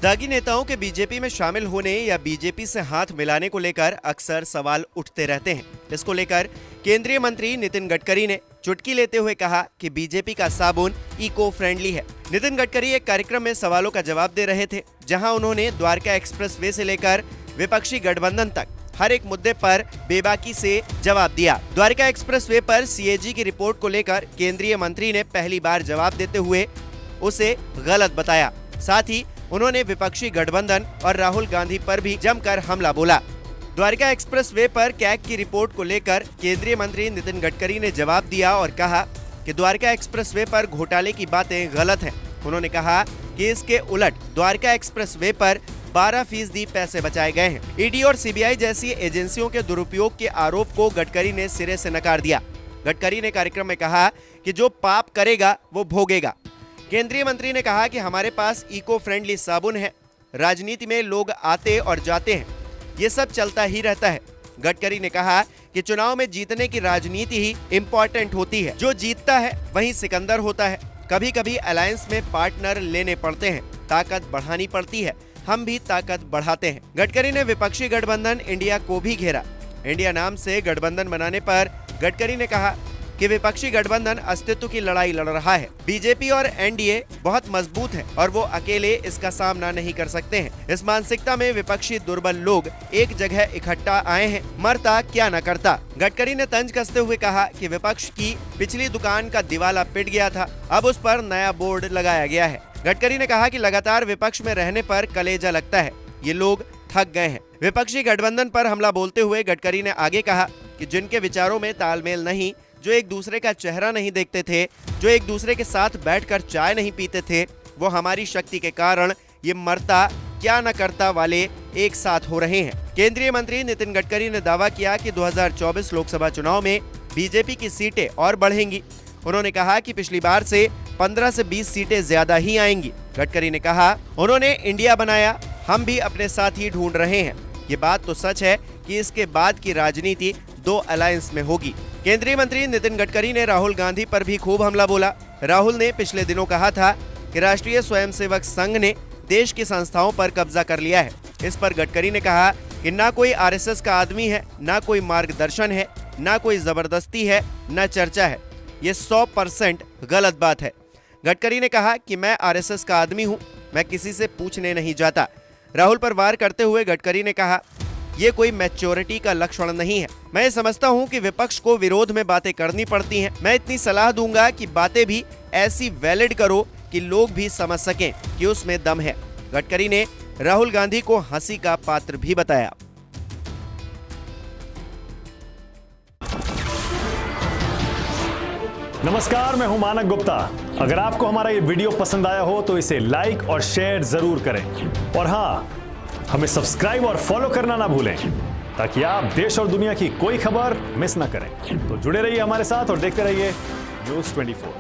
दागी नेताओं के बीजेपी में शामिल होने या बीजेपी से हाथ मिलाने को लेकर अक्सर सवाल उठते रहते हैं। इसको लेकर केंद्रीय मंत्री नितिन गडकरी ने चुटकी लेते हुए कहा कि बीजेपी का साबुन इको फ्रेंडली है। नितिन गडकरी एक कार्यक्रम में सवालों का जवाब दे रहे थे, जहां उन्होंने द्वारका एक्सप्रेसवे से लेकर विपक्षी गठबंधन तक हर एक मुद्दे पर बेबाकी से जवाब दिया। द्वारका एक्सप्रेसवे पर सीएजी की रिपोर्ट को लेकर केंद्रीय मंत्री ने पहली बार जवाब देते हुए उसे गलत बताया। साथ ही उन्होंने विपक्षी गठबंधन और राहुल गांधी पर भी जमकर हमला बोला। द्वारका एक्सप्रेसवे पर कैग की रिपोर्ट को लेकर केंद्रीय मंत्री नितिन गडकरी ने जवाब दिया और कहा कि द्वारका एक्सप्रेसवे पर घोटाले की बातें गलत हैं। उन्होंने कहा कि इसके उलट द्वारका एक्सप्रेसवे पर 12% पैसे बचाए गए हैं। ईडी और सीबीआई जैसी एजेंसियों के दुरुपयोग के आरोप को गडकरी ने सिरे से नकार दिया। गडकरी ने कार्यक्रम में कहा कि जो पाप करेगा वो भोगेगा। केंद्रीय मंत्री ने कहा कि हमारे पास इको फ्रेंडली साबुन है। राजनीति में लोग आते और जाते हैं, ये सब चलता ही रहता है। गडकरी ने कहा कि चुनाव में जीतने की राजनीति ही इम्पोर्टेंट होती है। जो जीतता है वही सिकंदर होता है। कभी कभी अलायंस में पार्टनर लेने पड़ते हैं, ताकत बढ़ानी पड़ती है। हम भी ताकत बढ़ाते हैं। गडकरी ने विपक्षी गठबंधन इंडिया को भी घेरा। इंडिया नाम से गठबंधन बनाने पर गडकरी ने कहा कि विपक्षी गठबंधन अस्तित्व की लड़ाई लड़ रहा है। बीजेपी और एनडीए बहुत मजबूत है और वो अकेले इसका सामना नहीं कर सकते हैं। इस मानसिकता में विपक्षी दुर्बल लोग एक जगह इकट्ठा आए हैं, मरता क्या न करता। गडकरी ने तंज कसते हुए कहा कि विपक्ष की पिछली दुकान का दिवाला पिट गया था, अब उस पर नया बोर्ड लगाया गया है। गडकरी ने कहा कि लगातार विपक्ष में रहने पर कलेजा लगता है, ये लोग थक गए हैं। विपक्षी गठबंधन पर हमला बोलते हुए गडकरी ने आगे कहा कि जिनके विचारों में तालमेल नहीं, जो एक दूसरे का चेहरा नहीं देखते थे, जो एक दूसरे के साथ बैठकर चाय नहीं पीते थे, वो हमारी शक्ति के कारण ये मरता क्या न करता वाले एक साथ हो रहे हैं। केंद्रीय मंत्री नितिन गडकरी ने दावा किया कि 2024 लोकसभा चुनाव में बीजेपी की सीटें और बढ़ेंगी। उन्होंने कहा कि पिछली बार से 15 से 20 सीटें ज्यादा ही आएंगी। गडकरी ने कहा, उन्होंने इंडिया बनाया, हम भी अपने साथी ढूंढ रहे हैं। ये बात तो सच है कि इसके बाद की राजनीति 2 अलायंस में होगी। केंद्रीय मंत्री नितिन गडकरी ने राहुल गांधी पर भी खूब हमला बोला। राहुल ने पिछले दिनों कहा था कि राष्ट्रीय स्वयंसेवक संघ ने देश की संस्थाओं पर कब्जा कर लिया है। इस पर गडकरी ने कहा कि ना कोई आरएसएस का आदमी है, ना कोई मार्गदर्शन है, ना कोई जबरदस्ती है, ना चर्चा है। ये 100% गलत बात है। गडकरी ने कहा कि मैं आरएसएस का आदमी हूं, मैं किसी से पूछने नहीं जाता। राहुल पर वार करते हुए गडकरी ने कहा, ये कोई मैच्योरिटी का लक्षण नहीं है। मैं ये समझता हूँ कि विपक्ष को विरोध में बातें करनी पड़ती हैं। मैं इतनी सलाह दूंगा कि बातें भी ऐसी वैलिड करो कि लोग भी समझ सकें कि उसमें दम है। गडकरी ने राहुल गांधी को हंसी का पात्र भी बताया। नमस्कार, मैं हूं मानक गुप्ता। अगर आपको हमारा ये वीडियो पसंद आया हो तो इसे लाइक और शेयर जरूर करें, और हाँ, हमें सब्सक्राइब और फॉलो करना ना भूलें, ताकि आप देश और दुनिया की कोई खबर मिस ना करें। तो जुड़े रहिए हमारे साथ और देखते रहिए News 24।